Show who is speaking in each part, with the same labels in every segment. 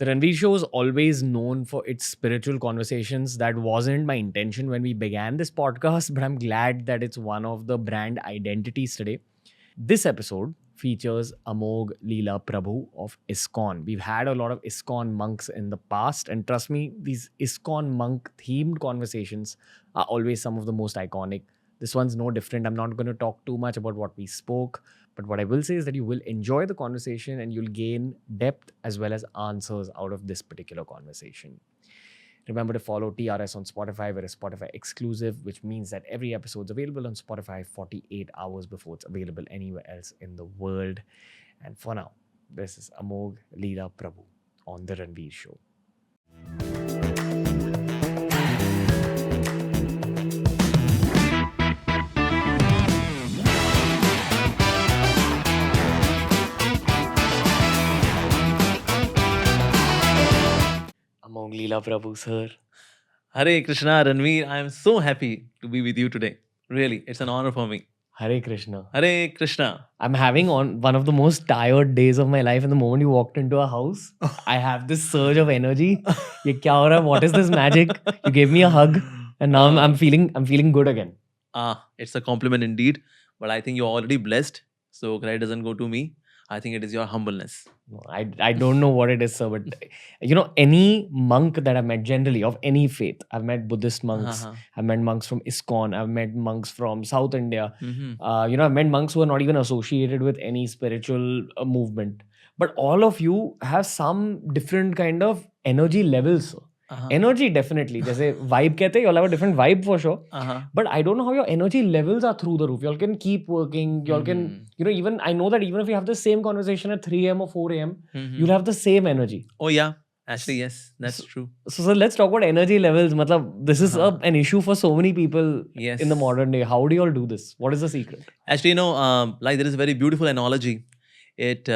Speaker 1: The Ranveer Show is always known for its spiritual conversations. That wasn't my intention when we began this podcast, but I'm glad that it's one of the brand identities today. This episode features Amogh Lila Prabhu of Iskon. We've had a lot of Iskon monks in the past, and trust me, these Iskon monk themed conversations are always some of the most iconic. This one's no different. I'm not going to talk too much about what we spoke, but what I will say is that you will enjoy the conversation and you'll gain depth as well as answers out of this particular conversation. Remember to follow TRS on Spotify. We're a Spotify exclusive, which means that every episode's available on Spotify 48 hours before it's available anywhere else in the world. And for now, this is Amogh Lila Prabhu on The Ranveer Show. Amogh Lila Prabhu, sir.
Speaker 2: Hare Krishna, Ranveer. I am so happy to be with you today. Really, it's an honor for me.
Speaker 1: Hare Krishna.
Speaker 2: Hare Krishna.
Speaker 1: I'm having on one of the most tired days of my life. And the moment you walked into a house, I have this surge of energy. Ye kya ho raha hai? What is this magic? You gave me a hug, and now I'm feeling good again.
Speaker 2: It's a compliment indeed. But I think you're already blessed. So credit doesn't go to me. I think it is your humbleness.
Speaker 1: No, I don't know what it is, sir, but any monk that I've met generally of any faith, I've met Buddhist monks, I've met monks from Iskon, I've met monks from South India, I've met monks who are not even associated with any spiritual movement. But all of you have some different kind of energy levels, sir. Energy definitely. जैसे vibe कहते हैं, you'll have a different vibe for sure. But I don't know how your energy levels are through the roof. Y'all can keep working. Y'all can, even I know that even if you have the same conversation at 3 a.m. or 4 a.m., you'll have the same energy.
Speaker 2: Oh yeah, actually yes, that's true.
Speaker 1: So let's talk about energy levels. Matlab, this is an issue for so many people in the modern day. How do y'all do this? What is the secret?
Speaker 2: Actually, like there is a very beautiful analogy. It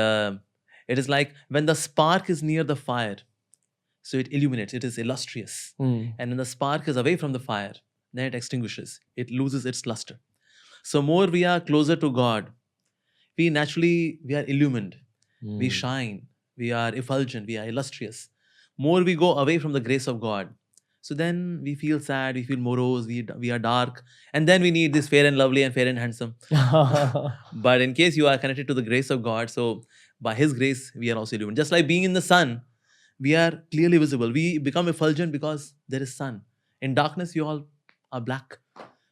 Speaker 2: is like when the spark is near the fire. So it illuminates, it is illustrious. And when the spark is away from the fire, then it extinguishes, it loses its luster. So more we are closer to God, we are illumined, we shine, we are effulgent, we are illustrious. More we go away from the grace of God. So then we feel sad, we feel morose, we are dark. And then we need this fair and lovely and fair and handsome. But in case you are connected to the grace of God, so by His grace, we are also illumined. Just like being in the sun, we are clearly visible. We become effulgent because there is sun. In darkness, you all are black.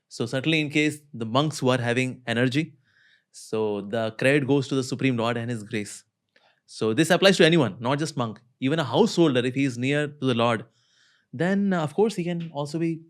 Speaker 2: So certainly in case the monks who are having energy, so the credit goes to the Supreme Lord and His grace. So this applies to anyone, not just monk. Even a householder, if he is near to the Lord, then of course he can also be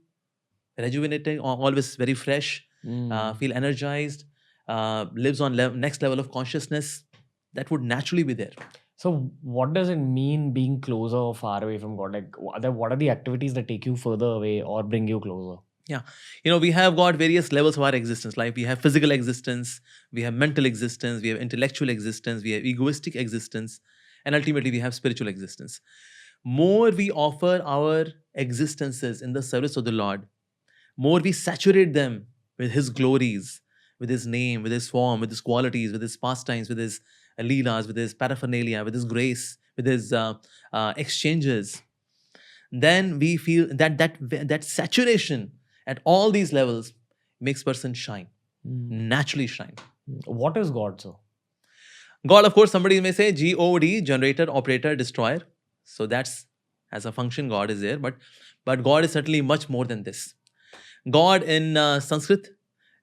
Speaker 2: rejuvenating, always very fresh, feel energized, lives on next level of consciousness. That would naturally be there.
Speaker 1: So what does it mean being closer or far away from God? Like, what are the activities that take you further away or bring you closer?
Speaker 2: Yeah. We have got various levels of our existence. Like we have physical existence, we have mental existence, we have intellectual existence, we have egoistic existence, and ultimately we have spiritual existence. More we offer our existences in the service of the Lord, more we saturate them with His glories, with His name, with His form, with His qualities, with His pastimes, with His leelas, with His paraphernalia, with His grace, with His exchanges, then we feel that saturation at all these levels makes person shine, naturally shine.
Speaker 1: What is God, sir?
Speaker 2: God, of course, somebody may say God, generator, operator, destroyer. So that's, as a function, God is there. But God is certainly much more than this. God in Sanskrit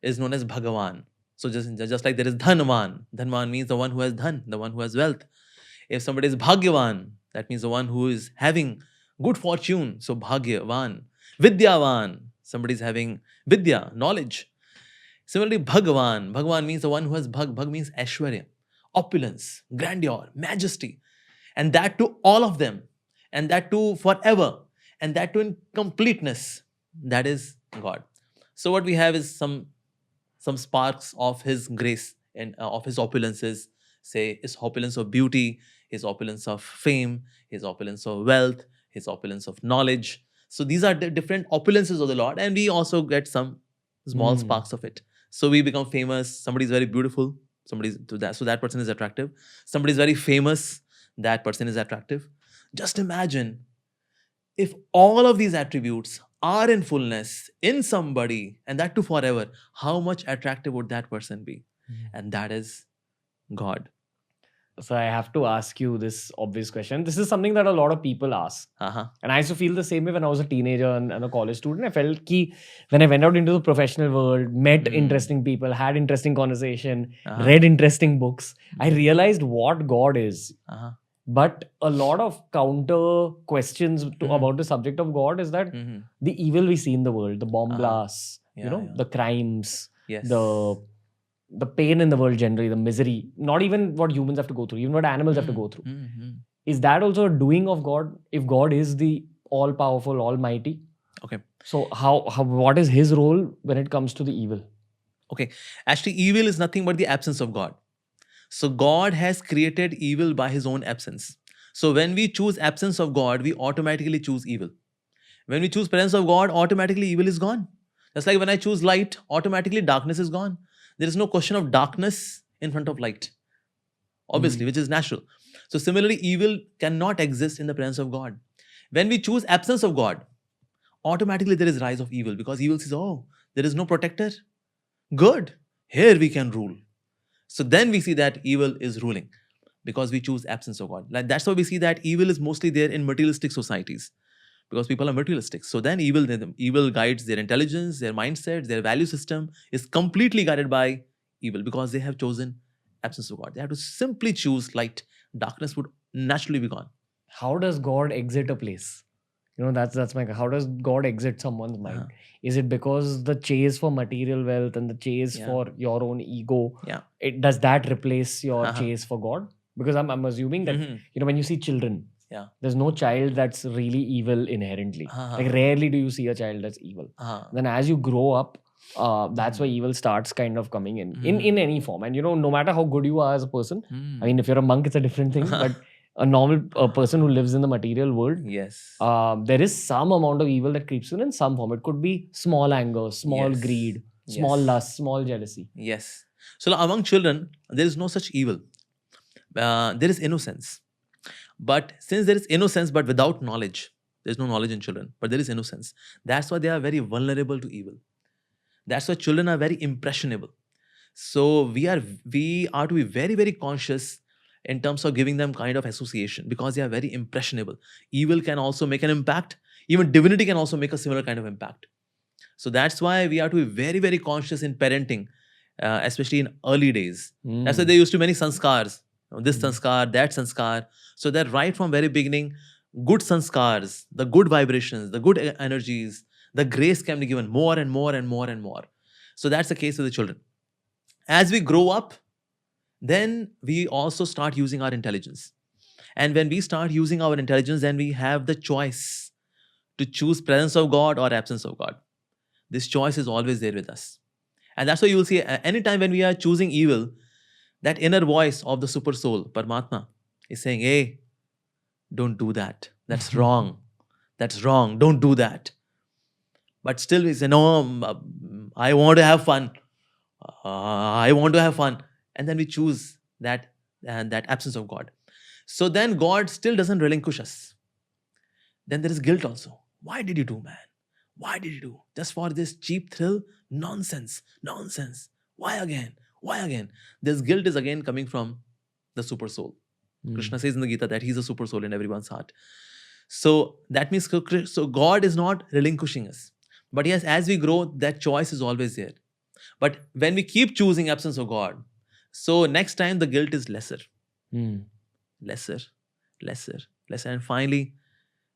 Speaker 2: is known as Bhagavan. So just like there is Dhanvan. Dhanvan means the one who has dhan, the one who has wealth. If somebody is Bhagyavan, that means the one who is having good fortune. So Bhagyavan. Vidyavan, somebody is having Vidya, knowledge. Similarly, Bhagavan. Bhagavan means the one who has Bhag. Bhag means Aishwarya, opulence, grandeur, majesty. And that to all of them. And that to forever. And that to in completeness. That is God. So what we have is some sparks of His grace and of His opulences, say His opulence of beauty, His opulence of fame, His opulence of wealth, His opulence of knowledge. So these are the different opulences of the Lord, and we also get some small sparks of it. So we become famous. Somebody is very beautiful. So that person is attractive. Somebody is very famous. That person is attractive. Just imagine if all of these attributes are in fullness in somebody, and that too forever, how much attractive would that person be? And that is God.
Speaker 1: So I have to ask you this obvious question. This is something that a lot of people ask.
Speaker 2: Uh-huh.
Speaker 1: And I used to feel the same way when I was a teenager and a college student. I felt ki when I went out into the professional world, met interesting people, had interesting conversation, read interesting books, I realized what God is. But a lot of counter questions about the subject of God is that the evil we see in the world, the bomb blasts, the crimes,
Speaker 2: Yes.
Speaker 1: the pain in the world generally, the misery, not even what humans have to go through, even what animals have to go through. Is that also a doing of God if God is the all-powerful, almighty?
Speaker 2: Okay.
Speaker 1: So how what is his role when it comes to the evil?
Speaker 2: Okay. Actually, evil is nothing but the absence of God. So God has created evil by his own absence. So when we choose absence of God, we automatically choose evil. When we choose presence of God, automatically evil is gone. Just like when I choose light, automatically darkness is gone. There is no question of darkness in front of light, obviously, which is natural. So similarly, evil cannot exist in the presence of God. When we choose absence of God, automatically there is rise of evil, because evil says, oh, there is no protector. Good. Here we can rule. So then we see that evil is ruling because we choose absence of God. Like that's why we see that evil is mostly there in materialistic societies, because people are materialistic. So then evil guides their intelligence, their mindset, their value system is completely guided by evil because they have chosen absence of God. They have to simply choose light. Darkness would naturally be gone.
Speaker 1: How does God exit a place? That's my. How does God exit someone's mind? Is it because the chase for material wealth and the chase for your own ego? Does that replace your chase for God? Because I'm assuming that when you see children, there's no child that's really evil inherently. Like rarely do you see a child that's evil. Then as you grow up, that's why evil starts kind of coming in any form. And no matter how good you are as a person, I mean, if you're a monk, it's a different thing. But a normal person who lives in the material world,
Speaker 2: yes,
Speaker 1: there is some amount of evil that creeps in some form. It could be small anger, small greed, small lust, small jealousy.
Speaker 2: Yes. So among children, there is no such evil. There is innocence. But since there is innocence, but without knowledge, there's no knowledge in children, but there is innocence. That's why they are very vulnerable to evil. That's why children are very impressionable. So we are to be very, very conscious in terms of giving them kind of association, because they are very impressionable. Evil can also make an impact. Even divinity can also make a similar kind of impact. So that's why we have to be very, very conscious in parenting, especially in early days. That's why they used to many sanskars. This sanskar, that sanskar. So that right from very beginning, good sanskars, the good vibrations, the good energies, the grace can be given more and more and more and more. So that's the case with the children. As we grow up, then we also start using our intelligence. And when we start using our intelligence, then we have the choice to choose presence of God or absence of God. This choice is always there with us. And that's why you will see anytime when we are choosing evil, that inner voice of the super soul, Paramatma, is saying, hey, don't do that. That's wrong. That's wrong. Don't do that. But still we say, no, I want to have fun. I want to have fun. And then we choose that absence of God. So then God still doesn't relinquish us. Then there is guilt also. Why did you do, man? Why did you do? Just for this cheap thrill? Nonsense. Nonsense. Why again? Why again? This guilt is again coming from the super soul. Krishna says in the Gita that he's a super soul in everyone's heart. So that means so God is not relinquishing us. But yes, as we grow, that choice is always there. But when we keep choosing absence of God, so next time the guilt is lesser. Lesser. And finally,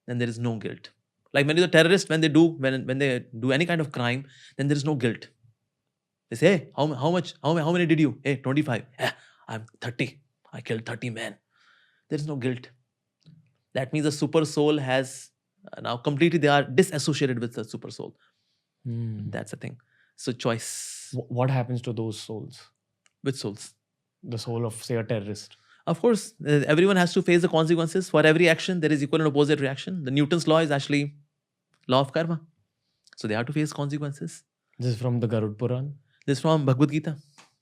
Speaker 2: then there is no guilt. Like when the terrorist, when they do any kind of crime, then there is no guilt. They say, hey, how many did you? Hey, 25. I'm 30. I killed 30 men. There is no guilt. That means the super soul has now completely, they are disassociated with the super soul. That's the thing. So choice.
Speaker 1: What happens to those souls?
Speaker 2: Which souls?
Speaker 1: The soul of, say, a terrorist.
Speaker 2: Of course, everyone has to face the consequences. For every action, there is equal and opposite reaction. The Newton's law is actually law of karma. So they have to face consequences.
Speaker 1: This is from the Garud Puran?
Speaker 2: This is from Bhagavad Gita.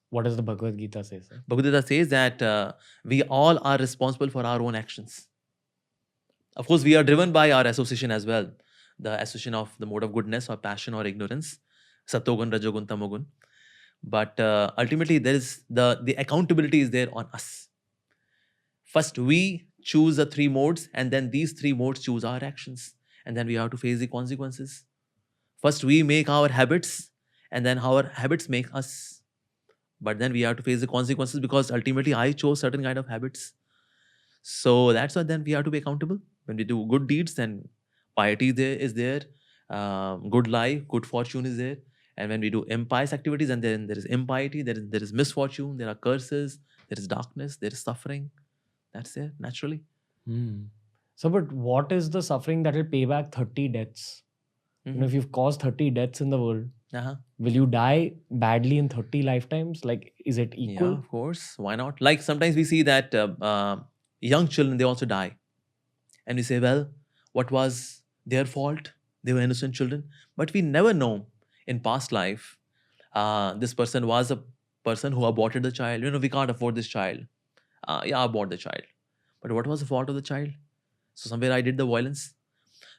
Speaker 1: What does the Bhagavad Gita say, sir?
Speaker 2: Bhagavad Gita says that we all are responsible for our own actions. Of course, we are driven by our association as well. The association of the mode of goodness or passion or ignorance. Satogun, Rajogun, Tamogun. But ultimately, there is the accountability is there on us. First, we choose the three modes, and then these three modes choose our actions. And then we have to face the consequences. First, we make our habits, and then our habits make us. But then we have to face the consequences because ultimately I chose certain kind of habits. So that's why then we have to be accountable. When we do good deeds, then piety is there, good life, good fortune is there. And when we do impious activities, and then there is impiety, there is misfortune, there are curses, there is darkness, there is suffering. That's there naturally.
Speaker 1: So, but what is the suffering that will pay back 30 deaths? If you've caused 30 deaths in the world, will you die badly in 30 lifetimes? Like, is it equal?
Speaker 2: Yeah, of course. Why not? Like sometimes we see that young children, they also die. And we say, well, what was their fault? They were innocent children. But we never know in past life, this person was a person who aborted the child. We can't afford this child. Abort the child. But what was the fault of the child? So somewhere I did the violence.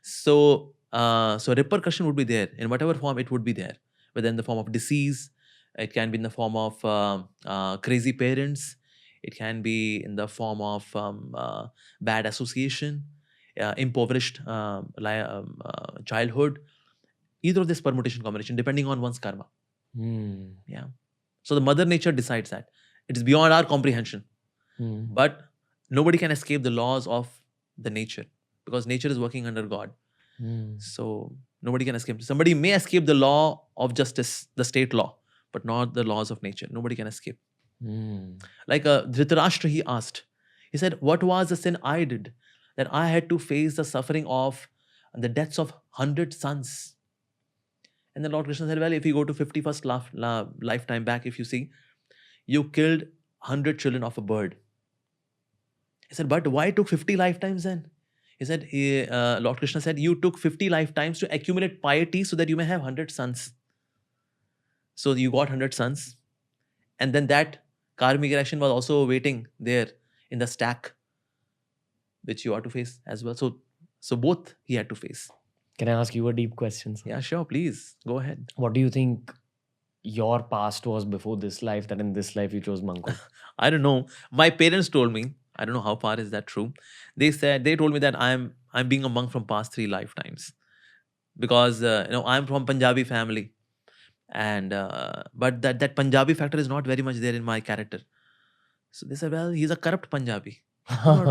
Speaker 2: So repercussion would be there. In whatever form it would be there. Whether in the form of disease, it can be in the form of crazy parents. It can be in the form of bad association, impoverished childhood. Either of this permutation combination, depending on one's karma. Yeah. So the mother nature decides that. It is beyond our comprehension. But nobody can escape the laws of the nature because nature is working under God. So nobody can escape. Somebody may escape the law of justice, the state law, but not the laws of nature. Nobody can escape. Like Dhritarashtra, he asked, he said, what was the sin I did that I had to face the suffering of the deaths of 100 sons? And then Lord Krishna said, well, if you go to 51st lifetime back, if you see, you killed 100 children of a bird. He said, but why took 50 lifetimes then? He said, Lord Krishna said, you took 50 lifetimes to accumulate piety so that you may have 100 sons. So you got 100 sons. And then that karmic action was also waiting there in the stack, which you have to face as well. So both he had to face.
Speaker 1: Can I ask you a deep question, sir?
Speaker 2: Yeah, sure. Please go ahead.
Speaker 1: What do you think your past was before this life, that in this life you chose monkhood?
Speaker 2: I don't know. My parents told me, I don't know how far is that true. They told me that I'm being a monk from past 3 lifetimes because I'm from Punjabi family, and but that Punjabi factor is not very much there in my character. So they said, well, he's a corrupt Punjabi.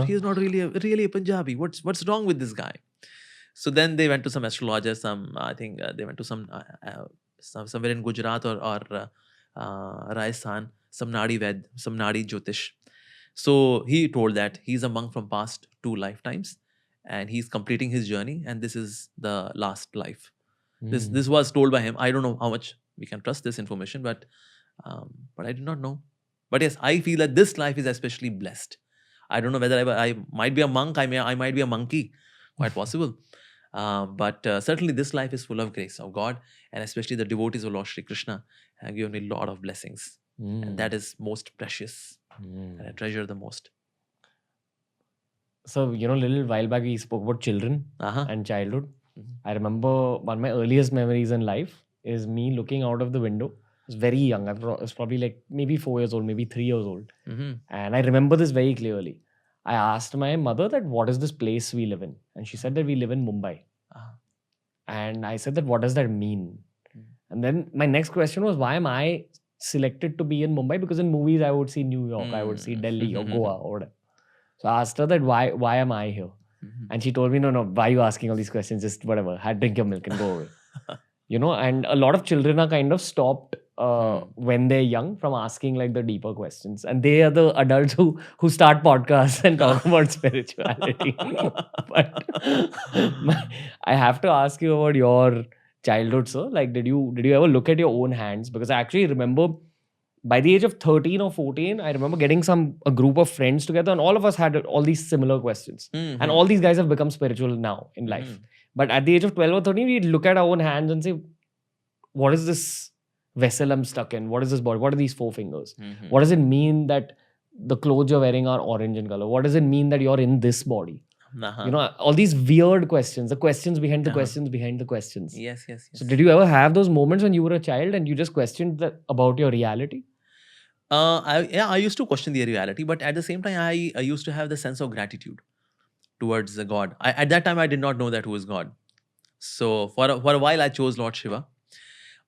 Speaker 2: He's not really a Punjabi. What's wrong with this guy? So then they went to some astrologers. I think they went to somewhere in Gujarat or Rajasthan, some Nadi Ved, some Nadi Jyotish. So he told that he's a monk from past 2 lifetimes and he's completing his journey and this is the last life. This was told by him. I don't know how much we can trust this information, but I did not know. But yes, I feel that this life is especially blessed. I don't know whether I might be a monk, I might be a monkey, quite possible. But certainly this life is full of grace of God, and especially the devotees of Lord Shri Krishna have given me a lot of blessings. And that is most precious. And I treasure the most.
Speaker 1: So, little while back we spoke about children and childhood. I remember one of my earliest memories in life is me looking out of the window. I was very young. I was probably like maybe 4 years old, maybe 3 years old. And I remember this very clearly. I asked my mother that what is this place we live in? And she said that we live in Mumbai. And I said that what does that mean? And then my next question was, why am I selected to be in Mumbai? Because in movies I would see New York, I would see Delhi or Goa or whatever. So I asked her that why am I here? And she told me, no, why are you asking all these questions? Just whatever, drink your milk and go away. And a lot of children are kind of stopped when they're young from asking like the deeper questions. And they are the adults who start podcasts and talk about spirituality. But I have to ask you about your childhood, sir. Like, did you ever look at your own hands? Because I actually remember by the age of 13 or 14, I remember getting a group of friends together and all of us had all these similar questions. And all these guys have become spiritual now in life. But at the age of 12 or 13, we'd look at our own hands and say, what is this vessel I'm stuck in? What is this body? What are these 4 fingers? What does it mean that the clothes you're wearing are orange in color? What does it mean that you're in this body?
Speaker 2: Uh-huh.
Speaker 1: You know, all these weird questions, the questions behind the
Speaker 2: Uh-huh.
Speaker 1: questions behind the questions.
Speaker 2: Yes, yes, yes.
Speaker 1: So did you ever have those moments when you were a child and you just questioned about your reality?
Speaker 2: I used to question the reality, but at the same time, I used to have the sense of gratitude towards the God. At that time, I did not know that who is God. So for a while, I chose Lord Shiva.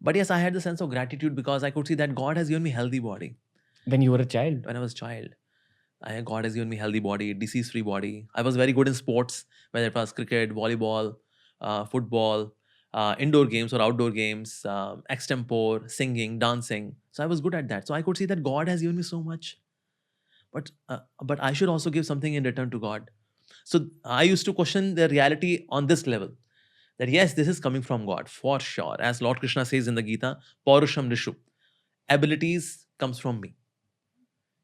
Speaker 2: But yes, I had the sense of gratitude because I could see that God has given me healthy body
Speaker 1: When you were a child?
Speaker 2: when I was a child. God has given me healthy body, disease-free body. I was very good in sports, whether it was cricket, volleyball, football, indoor games or outdoor games, extempore, singing, dancing. So I was good at that. So I could see that God has given me so much, but I should also give something in return to God. So I used to question the reality on this level. That yes, this is coming from God for sure. As Lord Krishna says in the Gita, Paurusham Rishu, abilities comes from me.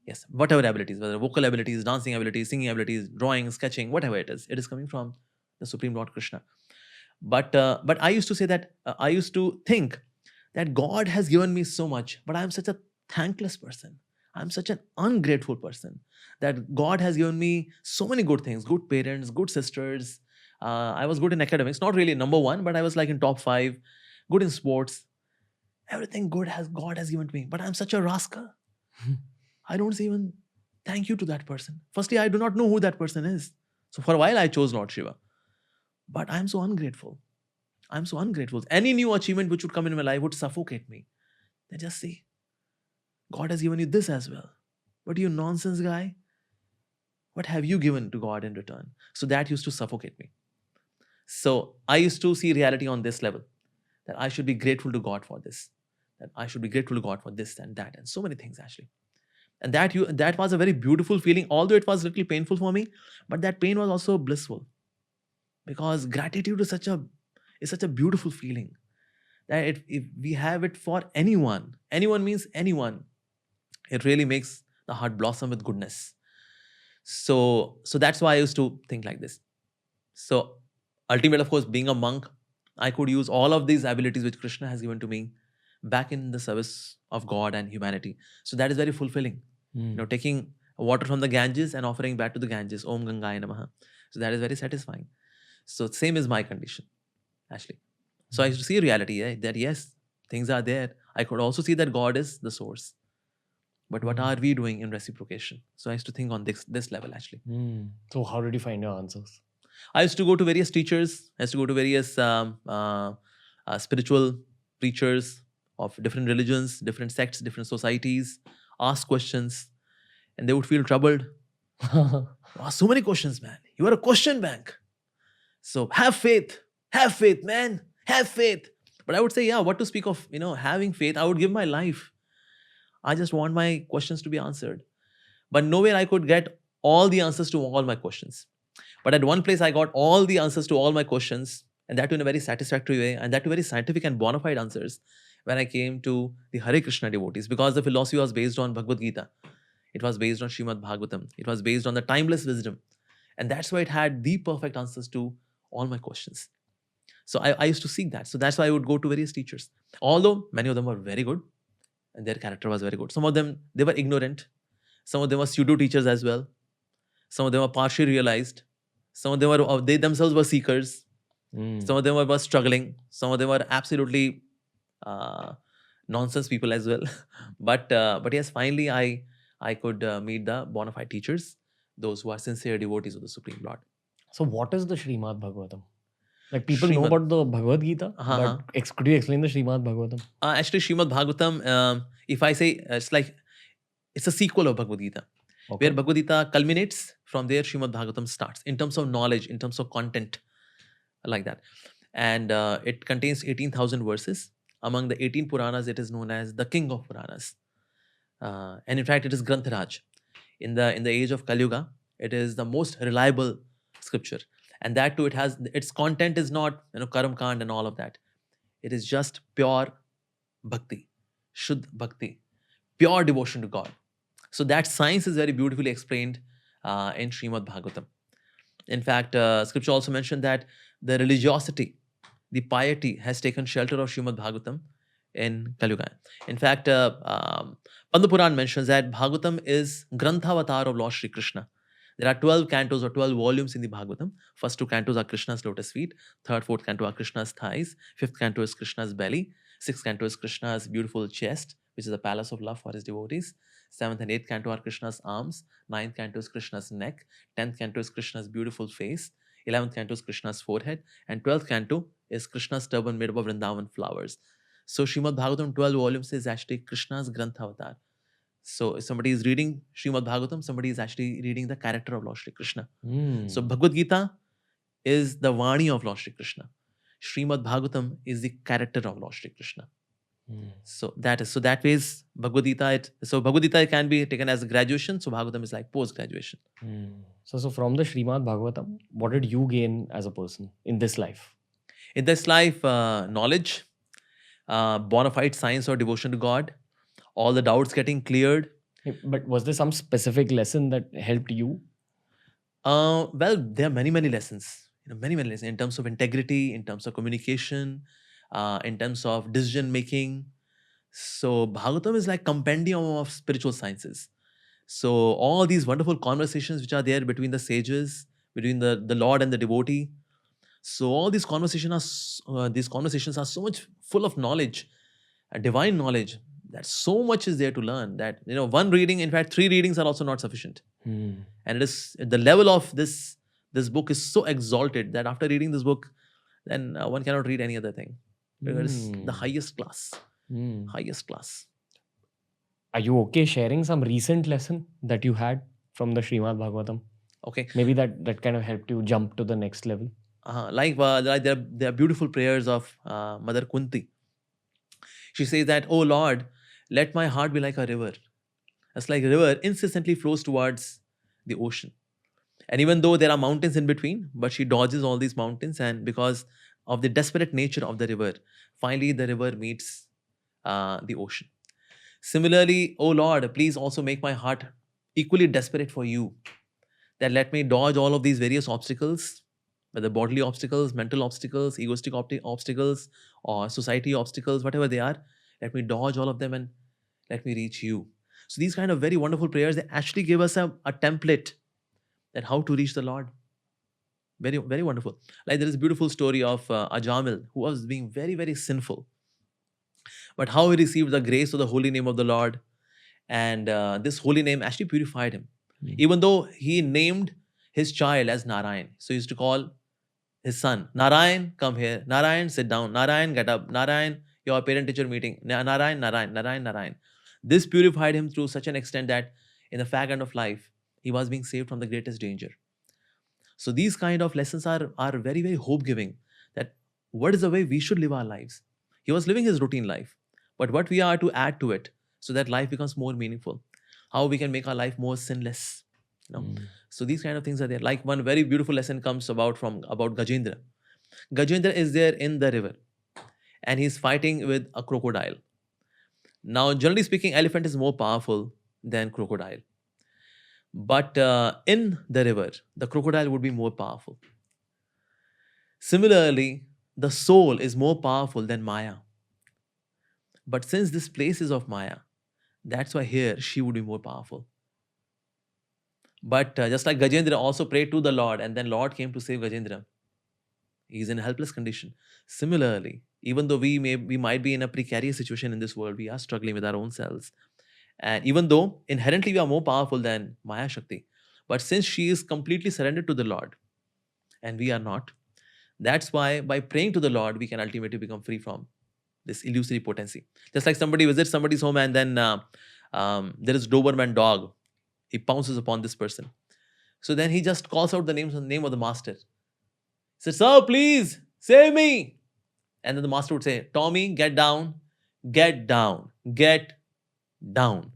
Speaker 2: Yes, whatever abilities, whether vocal abilities, dancing abilities, singing abilities, drawing, sketching, whatever it is coming from the Supreme Lord Krishna. But I used to say that I used to think that God has given me so much, but I'm such a thankless person. I'm such an ungrateful person that God has given me so many good things, good parents, good sisters. I was good in academics, not really number one, but I was like in top five, good in sports. Everything good has God has given to me, but I'm such a rascal. I don't say even thank you to that person. Firstly, I do not know who that person is. So for a while, I chose Lord Shiva. But I'm so ungrateful. I'm so ungrateful. Any new achievement which would come in my life would suffocate me. They just say, God has given you this as well. But you nonsense guy, what have you given to God in return? So that used to suffocate me. So I used to see reality on this level, that I should be grateful to God for this, that I should be grateful to God for this and that, and so many things actually. And that was a very beautiful feeling, although it was a little painful for me, but that pain was also blissful. Because gratitude is such a beautiful feeling that if we have it for anyone means anyone, it really makes the heart blossom with goodness. So that's why I used to think like this. So ultimate, of course, being a monk, I could use all of these abilities which Krishna has given to me back in the service of God and humanity. So that is very fulfilling. Taking water from the Ganges and offering back to the Ganges, Om Gangaya Namaha. So that is very satisfying. So same is my condition, actually. So I used to see reality, that yes, things are there. I could also see that God is the source. But what are we doing in reciprocation? So I used to think on this level, actually.
Speaker 1: So how did you find your answers?
Speaker 2: I used to go to various teachers. I used to go to various spiritual preachers of different religions, different sects, different societies, ask questions, and they would feel troubled. So many questions, man. You are a question bank. So have faith, man, have faith. But I would say, yeah, what to speak of, having faith? I would give my life. I just want my questions to be answered. But nowhere I could get all the answers to all my questions. But at one place, I got all the answers to all my questions, and that in a very satisfactory way, and that to very scientific and bona fide answers when I came to the Hare Krishna devotees, because the philosophy was based on Bhagavad Gita. It was based on Srimad Bhagwatam. It was based on the timeless wisdom. And that's why it had the perfect answers to all my questions. So I used to seek that. So that's why I would go to various teachers. Although many of them were very good and their character was very good. Some of them, they were ignorant. Some of them were pseudo teachers as well. Some of them were partially realized. Some of them were, they themselves were seekers. Some of them were struggling. Some of them were absolutely nonsense people as well. But yes, finally I could meet the bona fide teachers, those who are sincere devotees of the Supreme Lord.
Speaker 1: So what is the Srimad Bhagwatam? Like people know
Speaker 2: Srimad-
Speaker 1: about the Bhagavad Gita,
Speaker 2: Uh-huh.
Speaker 1: but could you explain the Srimad Bhagwatam?
Speaker 2: Actually, Srimad Bhagwatam, if I say, it's a sequel of Bhagavad Gita,
Speaker 1: Okay.
Speaker 2: where Bhagavad Gita culminates. From there, Srimad Bhagavatam starts in terms of knowledge, in terms of content, like that. And it contains 18,000 verses. Among the 18 Puranas, it is known as the king of Puranas. And in fact, it is Grantharaj. In the age of Kali Yuga, it is the most reliable scripture. And that too, its content is not Karam Kand and all of that. It is just pure bhakti, Shuddh bhakti, pure devotion to God. So that science is very beautifully explained in Srimad Bhagavatam. In fact, scripture also mentioned that the religiosity, the piety has taken shelter of Srimad Bhagavatam in Kali Yuga. In fact, Padma Puran mentions that Bhagavatam is Granthavatar of Lord Sri Krishna. There are 12 cantos or 12 volumes in the Bhagavatam. First two cantos are Krishna's lotus feet. Third, fourth canto are Krishna's thighs. Fifth canto is Krishna's belly. Sixth canto is Krishna's beautiful chest, which is a palace of love for his devotees. Seventh and eighth canto are Krishna's arms. Ninth canto is Krishna's neck. 10th canto is Krishna's beautiful face. 11th canto is Krishna's forehead. And 12th canto is Krishna's turban made up of Vrindavan flowers. So Srimad Bhagavatam 12 volumes is actually Krishna's Grantha Avatar. So if somebody is reading Srimad Bhagavatam, somebody is actually reading the character of Lord Shri Krishna. So Bhagavad Gita is the Vani of Lord Shri Krishna. Srimad Bhagavatam is the character of Lord Shri Krishna. So that way is Bhagavad Gita. So Bhagavad Gita can be taken as a graduation. So Bhagavatam is like post-graduation.
Speaker 1: So from the Srimad Bhagavatam, what did you gain as a person in this life?
Speaker 2: In this life, knowledge, bona fide science or devotion to God, all the doubts getting cleared.
Speaker 1: But was there some specific lesson that helped you?
Speaker 2: Well, there are many lessons. Many lessons in terms of integrity, in terms of communication, in terms of decision making. So Bhagavatam is like compendium of spiritual sciences. So all these wonderful conversations which are there between the sages, between the Lord and the devotee. So all these conversations are so much full of knowledge, divine knowledge. That so much is there to learn that one reading, in fact 3 readings are also not sufficient. And it is the level of this book is so exalted that after reading this book, then one cannot read any other thing. It is the highest class. Highest class.
Speaker 1: Are you okay sharing some recent lesson that you had from the Srimad Bhagavatam?
Speaker 2: Okay.
Speaker 1: Maybe that kind of helped you jump to the next level.
Speaker 2: Like there are beautiful prayers of Mother Kunti. She says that, "Oh Lord, let my heart be like a river. It's like a river incessantly flows towards the ocean. And even though there are mountains in between, but she dodges all these mountains, and because of the desperate nature of the river, finally the river meets the ocean. Similarly, oh Lord, please also make my heart equally desperate for you, that let me dodge all of these various obstacles, whether bodily obstacles, mental obstacles, egoistic obstacles, or society obstacles, whatever they are, let me dodge all of them and let me reach you." So these kind of very wonderful prayers, they actually give us a template that how to reach the Lord. Very, very wonderful. Like there is a beautiful story of Ajamil, who was being very, very sinful. But how he received the grace of the holy name of the Lord. And this holy name actually purified him. Even though he named his child as Narayan. So he used to call his son, "Narayan, come here. Narayan, sit down. Narayan, get up. Narayan, your parent-teacher meeting. Narayan, Narayan, Narayan, Narayan." This purified him to such an extent that in the fag end of life, he was being saved from the greatest danger. So these kind of lessons are very, very hope-giving, that what is the way we should live our lives. He was living his routine life, but what we are to add to it so that life becomes more meaningful. How we can make our life more sinless. So these kind of things are there. Like one very beautiful lesson comes about Gajendra. Gajendra is there in the river and he's fighting with a crocodile. Now, generally speaking, elephant is more powerful than crocodile. But in the river, the crocodile would be more powerful. Similarly, the soul is more powerful than Maya. But since this place is of Maya, that's why here she would be more powerful. But just like Gajendra also prayed to the Lord, and then Lord came to save Gajendra. He's in a helpless condition. Similarly, even though we might be in a precarious situation in this world, we are struggling with our own selves. And even though inherently we are more powerful than Maya Shakti, but since she is completely surrendered to the Lord, and we are not, that's why by praying to the Lord, we can ultimately become free from this illusory potency. Just like somebody visits somebody's home and then there is Doberman dog. He pounces upon this person. So then he just calls out the name of the master. He says, "Sir, please, save me." And then the master would say, "Tommy, get down, get down, get down."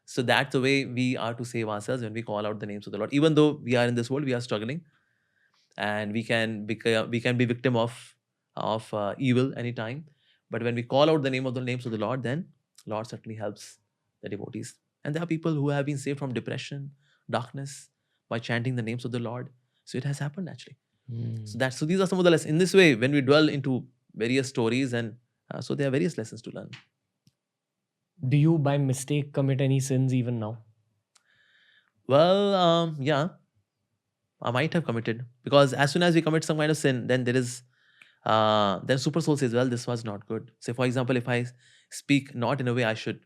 Speaker 2: So that's the way we are to save ourselves when we call out the names of the Lord. Even though we are in this world, we are struggling. And we can be victim of evil anytime. But when we call out the names of the Lord, then Lord certainly helps the devotees. And there are people who have been saved from depression, darkness, by chanting the names of the Lord. So it has happened actually. So these are some of the lessons. In this way, when we dwell into various stories, and so there are various lessons to learn.
Speaker 1: Do you by mistake commit any sins even now?
Speaker 2: Well, yeah, I might have committed, because as soon as we commit some kind of sin, then there is then super soul says, well, this was not good. Say, for example, if I speak not in a way I should,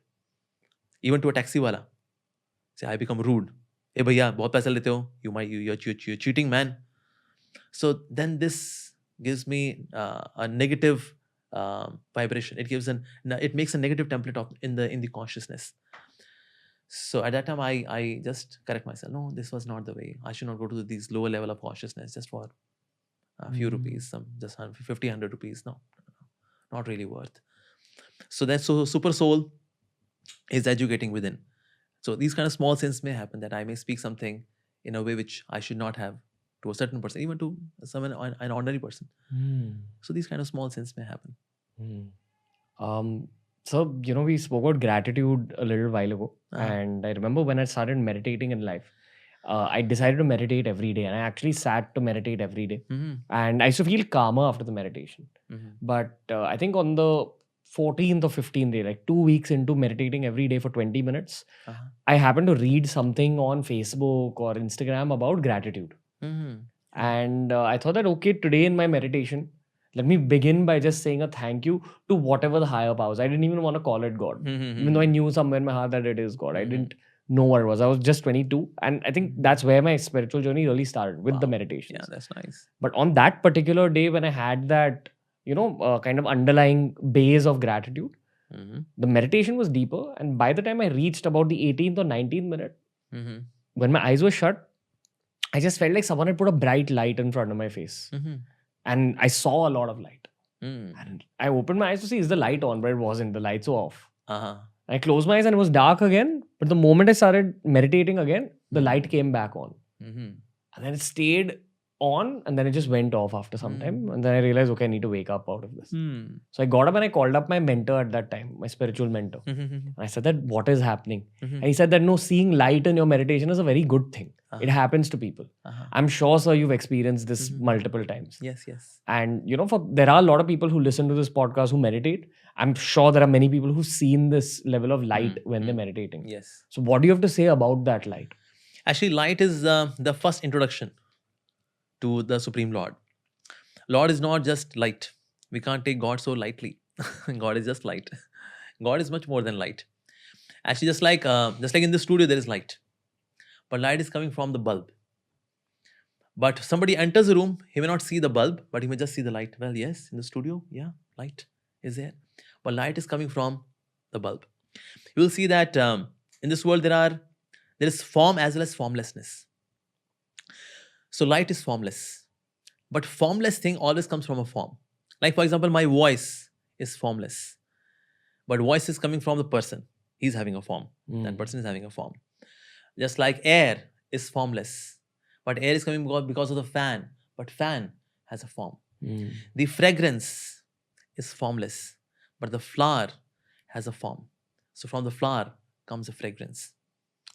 Speaker 2: even to a taxi wala, say I become rude. Hey bhaiya, bahut paisa lete ho. You're cheating, man. So then this gives me a negative vibration. It makes a negative template in the consciousness. So at that time, I just correct myself. No, this was not the way. I should not go to these lower level of consciousness just for a few rupees, some just 50, 100 rupees. No, not really worth. So super soul is educating within. So these kind of small sins may happen, that I may speak something in a way which I should not have to a certain person, even to someone, an ordinary person. So these kind of small sins may happen.
Speaker 1: So, we spoke about gratitude a little while ago. And I remember when I started meditating in life, I decided to meditate every day. And I actually sat to meditate every day. And I used to feel calmer after the meditation. But I think on the 14th or 15th day, like 2 weeks into meditating every day for 20 minutes, I happened to read something on Facebook or Instagram about gratitude. And I thought that, okay, today in my meditation, let me begin by just saying a thank you to whatever the higher powers. I didn't even want to call it God, even though I knew somewhere in my heart that it is God. I didn't know what it was. I was just 22. And I think that's where my spiritual journey really started, with the meditation.
Speaker 2: Yeah, that's nice.
Speaker 1: But on that particular day, when I had that, kind of underlying base of gratitude, the meditation was deeper. And by the time I reached about the 18th or 19th minute, when my eyes were shut, I just felt like someone had put a bright light in front of my face. And I saw a lot of light. And I opened my eyes to see, is the light on? But it wasn't. The lights were off. I closed my eyes and it was dark again. But the moment I started meditating again, the light came back on. And then it stayed on, and then it just went off after some time. And then I realized, okay, I need to wake up out of this. So I got up and I called up my mentor at that time, my spiritual mentor. And I said that, what is happening? And he said that, no, seeing light in your meditation is a very good thing. It happens to people. I'm sure, sir, you've experienced this multiple times.
Speaker 2: Yes.
Speaker 1: And, there are a lot of people who listen to this podcast who meditate. I'm sure there are many people who've seen this level of light when they're meditating.
Speaker 2: Yes.
Speaker 1: So what do you have to say about that light?
Speaker 2: Actually, light is the first introduction to the Supreme Lord. Lord is not just light. We can't take God so lightly. God is just light. God is much more than light. Actually, just like in this studio, there is light. But light is coming from the bulb. But somebody enters a room, he may not see the bulb, but he may just see the light. Well, yes, in the studio, yeah, light is there. But light is coming from the bulb. You will see that in this world there is form as well as formlessness. So light is formless. But formless thing always comes from a form. Like, for example, my voice is formless. But voice is coming from the person. He's having a form. That person is having a form. Just like air is formless. But air is coming because of the fan. But fan has a form. The fragrance is formless. But the flower has a form. So from the flower comes a fragrance.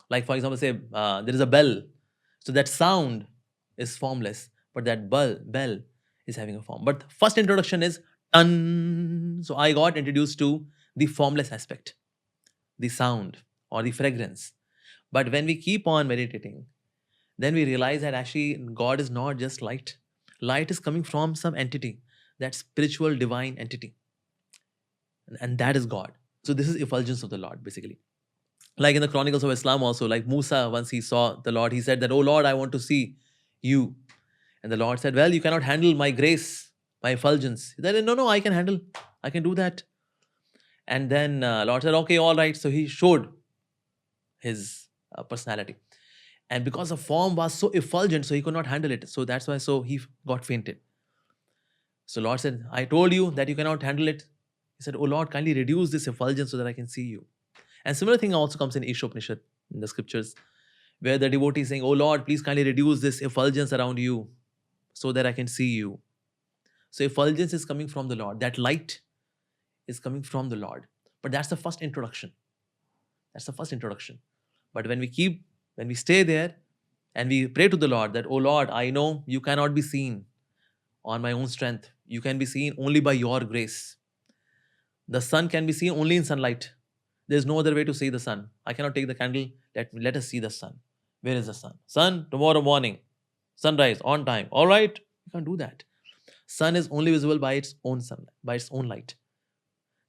Speaker 2: Like, for example, say there is a bell. So that sound is formless. But that bell is having a form. But first introduction is tan. So I got introduced to the formless aspect. The sound or the fragrance. But when we keep on meditating, then we realize that actually God is not just light. Light is coming from some entity, that spiritual divine entity. And that is God. So this is effulgence of the Lord, basically. Like in the Chronicles of Islam also, like Musa, once he saw the Lord, he said that, oh Lord, I want to see you. And the Lord said, well, you cannot handle my grace, my effulgence. He said, no, I can handle. I can do that. And then Lord said, okay, all right. So he showed his personality. And because the form was so effulgent, so he could not handle it. So that's why he got fainted. So Lord said, I told you that you cannot handle it. He said, oh Lord, kindly reduce this effulgence so that I can see you. And similar thing also comes in Ishopanishad, in the scriptures, where the devotee is saying, oh Lord, please kindly reduce this effulgence around you so that I can see you. So effulgence is coming from the Lord. That light is coming from the Lord. But that's the first introduction. That's the first introduction. But when we stay there and we pray to the Lord that, oh Lord, I know you cannot be seen on my own strength. You can be seen only by your grace. The sun can be seen only in sunlight. There's no other way to see the sun. I cannot take the candle. Let us see the sun. Where is the sun? Sun, tomorrow morning. Sunrise, on time. All right? You can't do that. Sun is only visible by its own sunlight, by its own light.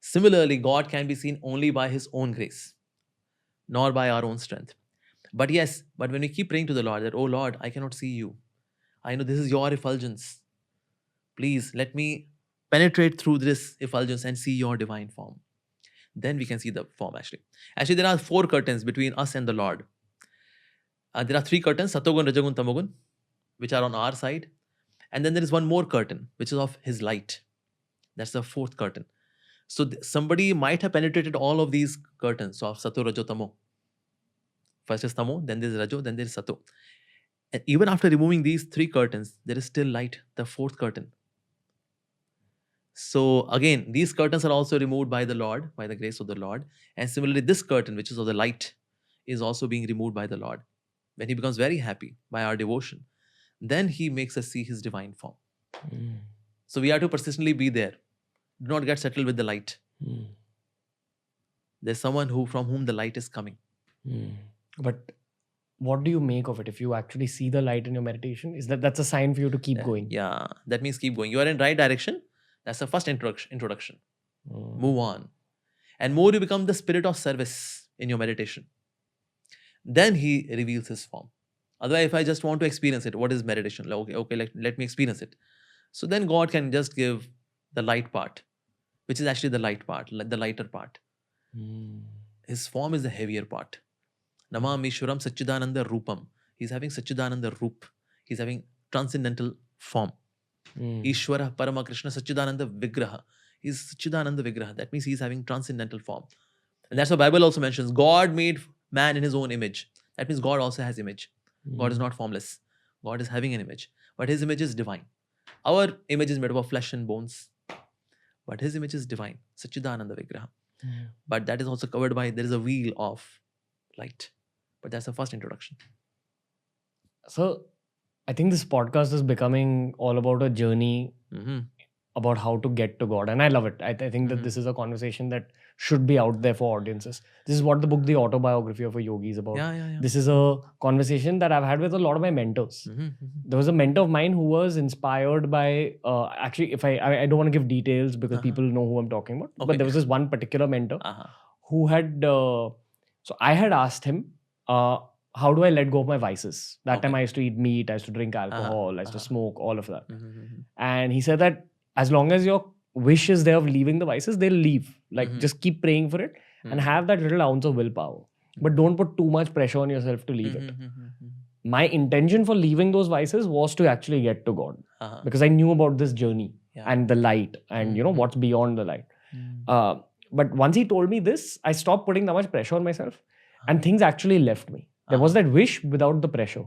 Speaker 2: Similarly, God can be seen only by His own grace, nor by our own strength. But yes, but when we keep praying to the Lord that, oh Lord, I cannot see you. I know this is your effulgence. Please let me penetrate through this effulgence and see your divine form. Then we can see the form actually. Actually, there are 4 curtains between us and the Lord. There are 3 curtains, Satogun, Rajagun, Tamogun, which are on our side. And then there is one more curtain, which is of His light. That's the 4th curtain. So somebody might have penetrated all of these curtains of Sato, Rajo, Tamo. First is Tamo, then there is Rajo, then there is Sato. And even after removing these 3 curtains, there is still light, the 4th curtain. So again, these curtains are also removed by the Lord, by the grace of the Lord. And similarly, this curtain, which is of the light, is also being removed by the Lord. When He becomes very happy by our devotion, then He makes us see His divine form. So we have to persistently be there. Do not get settled with the light. There's someone from whom the light is coming.
Speaker 1: But what do you make of it? If you actually see the light in your meditation, that's a sign for you to keep going?
Speaker 2: Yeah, that means keep going. You are in right direction. That's the first introduction. Move on. And more you become the spirit of service in your meditation. Then He reveals His form. Otherwise, if I just want to experience it, what is meditation? Like, okay, let me experience it. So then God can just give the light part, which is actually the light part, the lighter part. His form is the heavier part. Namam Ishwaram Sachidananda Rupam. He's having Sachidananda Roop. He's having transcendental form. Ishwara Parama Krishna Sachidananda Vigraha. He's Sachidananda Vigraha. That means he's having transcendental form. And that's what Bible also mentions. God made man in His own image. That means God also has image. God is not formless. God is having an image. But His image is divine. Our image is made up of flesh and bones. But His image is divine. Sachidananda Vigraha. But that is also covered by, there is a wheel of light. But that's the first introduction.
Speaker 1: So I think this podcast is becoming all about a journey about how to get to God. And I love it. I think that this is a conversation that should be out there for audiences. This is what the book, The Autobiography of a Yogi is about. This is a conversation that I've had with a lot of my mentors. There was a mentor of mine who was inspired by, actually, if I don't want to give details because people know who I'm talking about. Okay. But there was this one particular mentor who had, so I had asked him, how do I let go of my vices? That time I used to eat meat, I used to drink alcohol, I used to smoke, all of that. And he said that as long as your wish is there of leaving the vices, they'll leave. Like just keep praying for it and have that little ounce of willpower. But don't put too much pressure on yourself to leave it. My intention for leaving those vices was to actually get to God. Because I knew about this journey and the light and you know what's beyond the light. But once he told me this, I stopped putting that much pressure on myself and things actually left me. There was that wish without the pressure.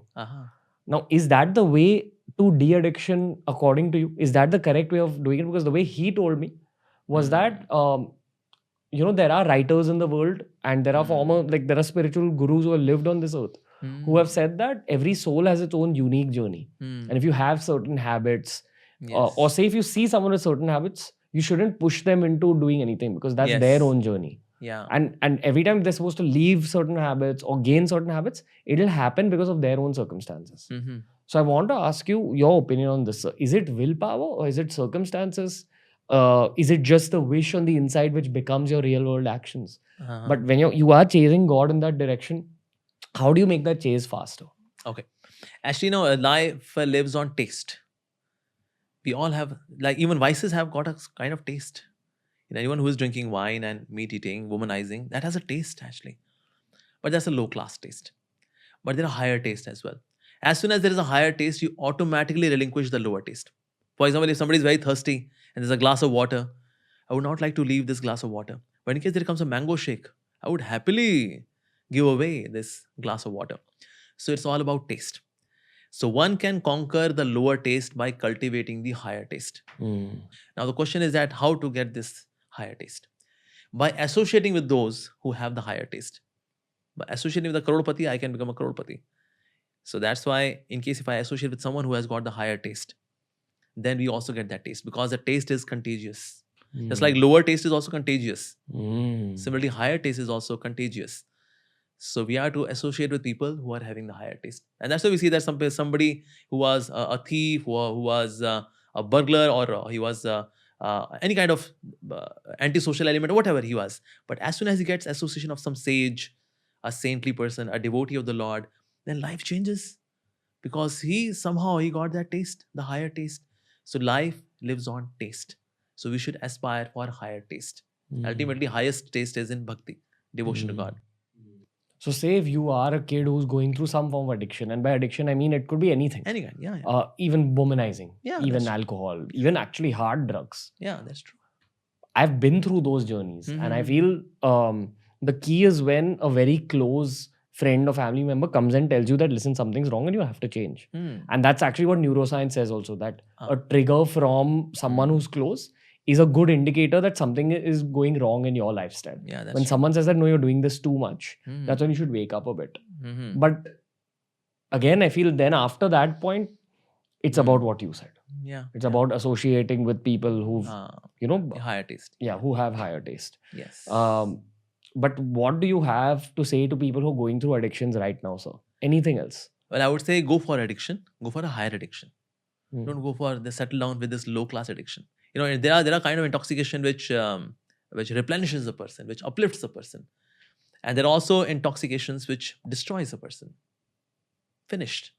Speaker 1: Now, is that the way to de-addiction according to you? Is that the correct way of doing it? Because the way he told me was that, you know, there are writers in the world and there are there are spiritual gurus who have lived on this earth who have said that every soul has its own unique journey. And if you have certain habits, or say if you see someone with certain habits, you shouldn't push them into doing anything because that's their own journey. And every time they're supposed to leave certain habits or gain certain habits, it'll happen because of their own circumstances. So I want to ask you your opinion on this. Is it willpower or is it circumstances? Is it just the wish on the inside which becomes your real world actions? But when you are chasing God in that direction, how do you make that chase faster?
Speaker 2: Okay. Actually, life lives on taste. We all have, like even vices have got a kind of taste. Anyone who is drinking wine and meat eating, womanizing, that has a taste actually. But that's a low class taste. But there are higher taste as well. As soon as there is a higher taste, you automatically relinquish the lower taste. For example, if somebody is very thirsty and there's a glass of water, I would not like to leave this glass of water. But in case there comes a mango shake, I would happily give away this glass of water. So it's all about taste. So one can conquer the lower taste by cultivating the higher taste. Now the question is that how to get this higher taste? By associating with those who have the higher taste. By associating with a crorepati, I can become a crorepati. So that's why in case if I associate with someone who has got the higher taste, then we also get that taste because the taste is contagious. Just like lower taste is also contagious.
Speaker 1: Mm.
Speaker 2: Similarly, higher taste is also contagious. So we are to associate with people who are having the higher taste. And that's why we see that somebody who was a thief, who was a burglar, or he was any kind of antisocial element, or whatever he was. But as soon as he gets association of some sage, a saintly person, a devotee of the Lord, then life changes. Because he got that taste, the higher taste. So life lives on taste. So we should aspire for higher taste. Ultimately, highest taste is in bhakti, devotion to God.
Speaker 1: So say if you are a kid who's going through some form of addiction, and by addiction I mean it could be anything.
Speaker 2: Any kind, yeah.
Speaker 1: Even womanizing,
Speaker 2: Yeah,
Speaker 1: even
Speaker 2: that's
Speaker 1: alcohol, even actually hard drugs.
Speaker 2: Yeah, that's true.
Speaker 1: I've been through those journeys, and I feel the key is when a very close friend or family member comes and tells you that, listen, something's wrong and you have to change. And that's actually what neuroscience says also, that a trigger from someone who's close is a good indicator that something is going wrong in your lifestyle.
Speaker 2: Yeah, that's
Speaker 1: When
Speaker 2: true.
Speaker 1: someone says that, no, you're doing this too much, that's when you should wake up a bit. But again, I feel then after that point, it's about what you said.
Speaker 2: Yeah.
Speaker 1: It's about associating with people who've,
Speaker 2: higher taste.
Speaker 1: Yeah, who have higher taste.
Speaker 2: Yes.
Speaker 1: But what do you have to say to people who are going through addictions right now, sir? Anything else?
Speaker 2: Well, I would say go for addiction. Go for a higher addiction. Don't go for the settle down with this low class addiction. There are kind of intoxication which replenishes a person, which uplifts a person, and there are also intoxications which destroys a person. Finished.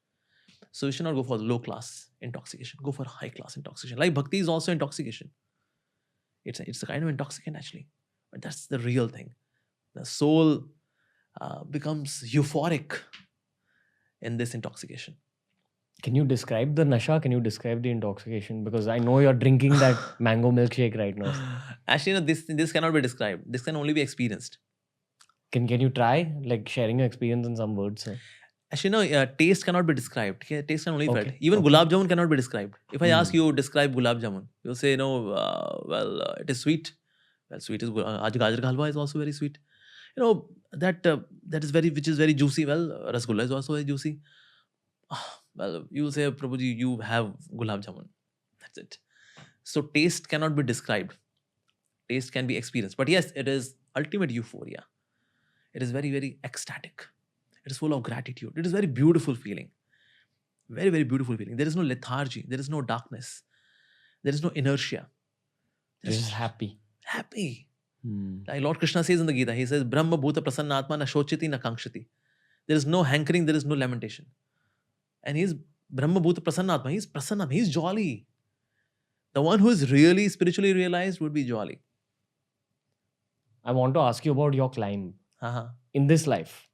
Speaker 2: So you should not go for low class intoxication. Go for high class intoxication. Like bhakti is also intoxication. It's a kind of intoxicant actually, but that's the real thing. The soul becomes euphoric in this intoxication.
Speaker 1: Can you describe the nasha? Can you describe the intoxication? Because I know you're drinking that mango milkshake right now.
Speaker 2: Actually, this cannot be described. This can only be experienced.
Speaker 1: Can you try like sharing your experience in some words, sir?
Speaker 2: Actually, taste cannot be described. Taste can only be felt. Even gulab jamun cannot be described. If I ask you describe gulab jamun, you'll say it is sweet. Well, sweet is aaj gajar ka halwa is also very sweet. That is which is very juicy. Well, rasgulla is also very juicy. Well, you will say, Prabhuji, you have gulab jamun. That's it. So taste cannot be described. Taste can be experienced. But yes, it is ultimate euphoria. It is very, very ecstatic. It is full of gratitude. It is very beautiful feeling. Very, very beautiful feeling. There is no lethargy. There is no darkness. There is no inertia.
Speaker 1: Just happy.
Speaker 2: Happy. Like Lord Krishna says in the Gita, he says, Brahma bhuta prasannatma na shochiti na kankshati. There is no hankering, there is no lamentation. And he is Brahma bhuta prasannatma. He is prasanna. He is jolly. The one who is really spiritually realized would be jolly.
Speaker 1: I want to ask you about your climb. In this life.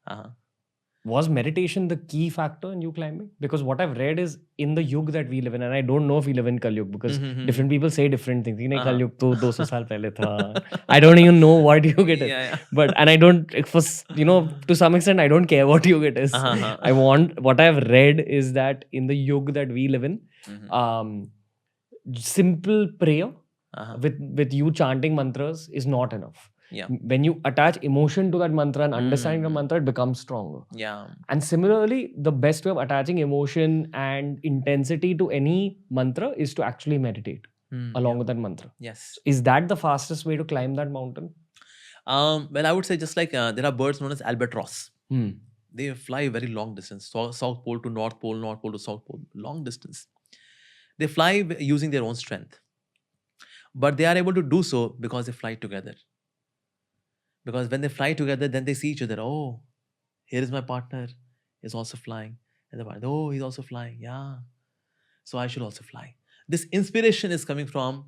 Speaker 1: Was meditation the key factor in you climbing? Because what I've read is in the yug that we live in, and I don't know if we live in Kal Yug because different people say different things. Kal Yug to 200 saal pehle tha. I don't even know what yug it is.
Speaker 2: Yeah.
Speaker 1: But, and I don't, to some extent, I don't care what yug it is. What I've read is that in the yug that we live in, simple prayer with you chanting mantras is not enough.
Speaker 2: Yeah.
Speaker 1: When you attach emotion to that mantra and understanding the mantra, it becomes stronger.
Speaker 2: Yeah.
Speaker 1: And similarly, the best way of attaching emotion and intensity to any mantra is to actually meditate along with that mantra.
Speaker 2: Yes.
Speaker 1: Is that the fastest way to climb that mountain?
Speaker 2: Well, I would say just like there are birds known as albatross. They fly very long distance, South Pole to North Pole, North Pole to South Pole, long distance. They fly using their own strength. But they are able to do so because they fly together. Because when they fly together, then they see each other. Oh, here is my partner. He's also flying. And the partner, oh, he's also flying. Yeah. So I should also fly. This inspiration is coming from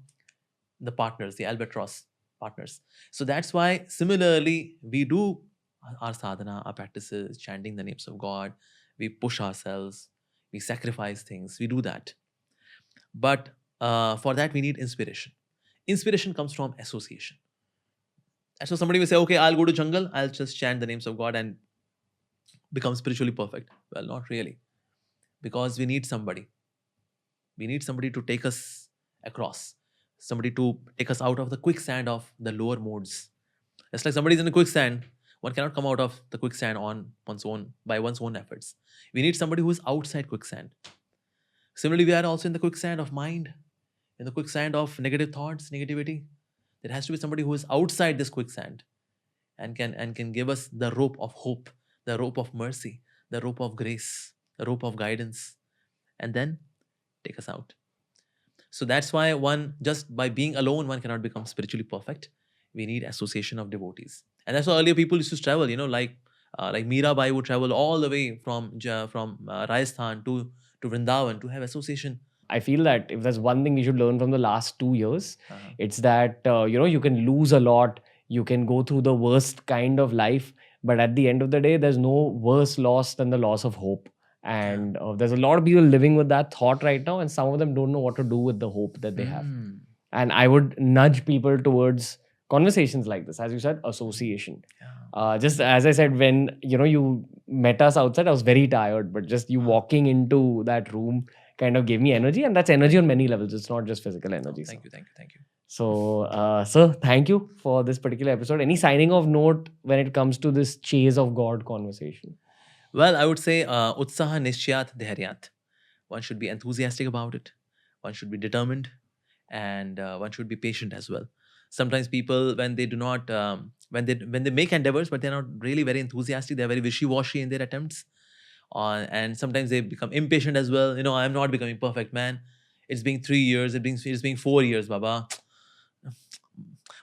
Speaker 2: the partners, the albatross partners. So that's why similarly, we do our sadhana, our practices, chanting the names of God. We push ourselves. We sacrifice things. We do that. But for that, we need inspiration. Inspiration comes from association. So somebody will say, okay, I'll go to jungle, I'll just chant the names of God and become spiritually perfect. Well, not really. Because we need somebody. We need somebody to take us across. Somebody to take us out of the quicksand of the lower modes. It's like somebody's in a quicksand. One cannot come out of the quicksand on by one's own efforts. We need somebody who is outside quicksand. Similarly, we are also in the quicksand of mind, in the quicksand of negative thoughts, negativity. There has to be somebody who is outside this quicksand and can give us the rope of hope, the rope of mercy, the rope of grace, the rope of guidance, and then take us out. So that's why one, just by being alone, one cannot become spiritually perfect. We need association of devotees, and that's why earlier people used to travel. Like Mirabai would travel all the way from Rajasthan to Vrindavan to have association.
Speaker 1: I feel that if there's one thing we should learn from the last 2 years,
Speaker 2: Uh-huh.
Speaker 1: it's that, you can lose a lot, you can go through the worst kind of life, but at the end of the day, there's no worse loss than the loss of hope. And there's a lot of people living with that thought right now, and some of them don't know what to do with the hope that they have.
Speaker 2: Mm.
Speaker 1: And I would nudge people towards conversations like this, as you said, association.
Speaker 2: Yeah.
Speaker 1: Just as I said, when you met us outside, I was very tired, but just you walking into that room kind of gave me energy, and that's energy on many levels. It's not just physical energy.
Speaker 2: Thank you.
Speaker 1: So, sir, thank you for this particular episode. Any signing off note when it comes to this chase of God conversation?
Speaker 2: Well, I would say utsaha nishchyat dehryat. One should be enthusiastic about it. One should be determined, and one should be patient as well. Sometimes people, when they do not, when they make endeavors, but they're not really very enthusiastic, they're very wishy-washy in their attempts, and sometimes they become impatient as well. I'm not becoming perfect, man. It's been 3 years. It's been 4 years, Baba.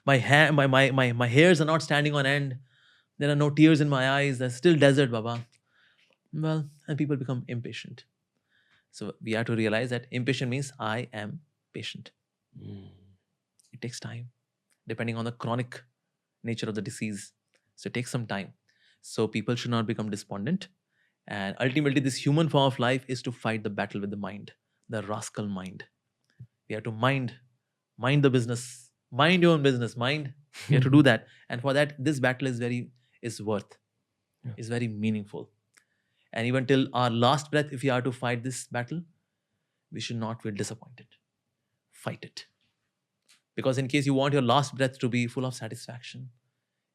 Speaker 2: My hairs are not standing on end. There are no tears in my eyes. There's still desert, Baba. Well, and people become impatient. So we have to realize that impatient means I am patient. It takes time, depending on the chronic nature of the disease. So it takes some time. So people should not become despondent. And ultimately, this human form of life is to fight the battle with the mind, the rascal mind. We have to mind the business, mind your own business, mind. We have to do that. And for that, this battle is very meaningful. And even till our last breath, if we are to fight this battle, we should not feel disappointed. Fight it. Because in case you want your last breath to be full of satisfaction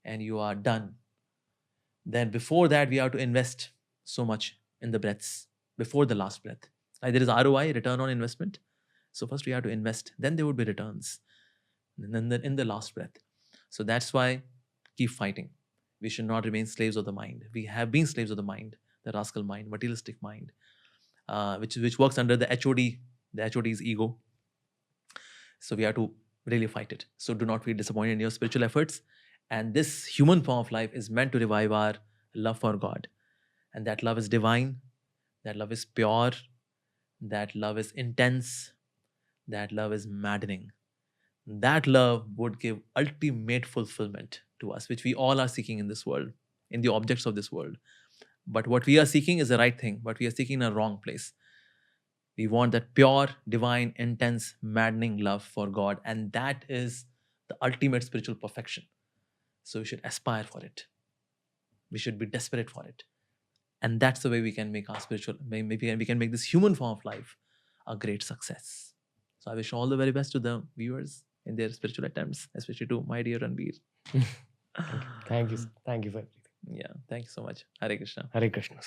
Speaker 2: and you are done, then before that, we have to invest so much in the breaths before the last breath. Like there is ROI, return on investment. So first we have to invest, then there would be returns. And then in the last breath. So that's why keep fighting. We should not remain slaves of the mind. We have been slaves of the mind, the rascal mind, materialistic mind, which works under the HOD. The HOD is ego. So we have to really fight it. So do not feel disappointed in your spiritual efforts. And this human form of life is meant to revive our love for God. And that love is divine. That love is pure. That love is intense. That love is maddening. That love would give ultimate fulfillment to us, which we all are seeking in this world, in the objects of this world. But what we are seeking is the right thing, but we are seeking in a wrong place. We want that pure, divine, intense, maddening love for God, and that is the ultimate spiritual perfection. So we should aspire for it. We should be desperate for it. And that's the way we can make our maybe we can make this human form of life a great success. So I wish all the very best to the viewers in their spiritual attempts, especially to my dear Ranveer.
Speaker 1: Thank you. Thank you for everything.
Speaker 2: Yeah, thank you so much. Hare Krishna.
Speaker 1: Hare Krishna.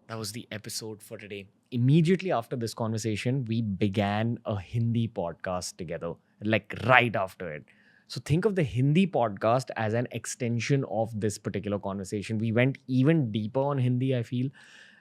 Speaker 1: That was the episode for today. Immediately after this conversation, we began a Hindi podcast together, like right after it. So think of the Hindi podcast as an extension of this particular conversation. We went even deeper on Hindi, I feel.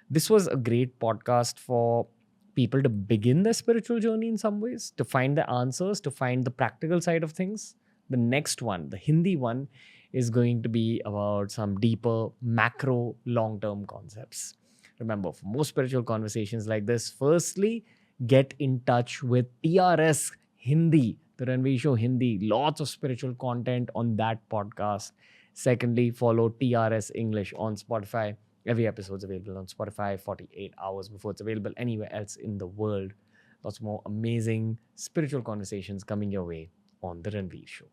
Speaker 1: This was a great podcast for people to begin their spiritual journey in some ways, to find the answers, to find the practical side of things. The next one, the Hindi one, is going to be about some deeper, macro, long-term concepts. Remember, for more spiritual conversations like this, firstly, get in touch with TRS Hindi, the Ranveer Show Hindi. Lots of spiritual content on that podcast. Secondly, follow TRS English on Spotify. Every episode is available on Spotify 48 hours before it's available anywhere else in the world. Lots more amazing spiritual conversations coming your way on The Ranveer Show.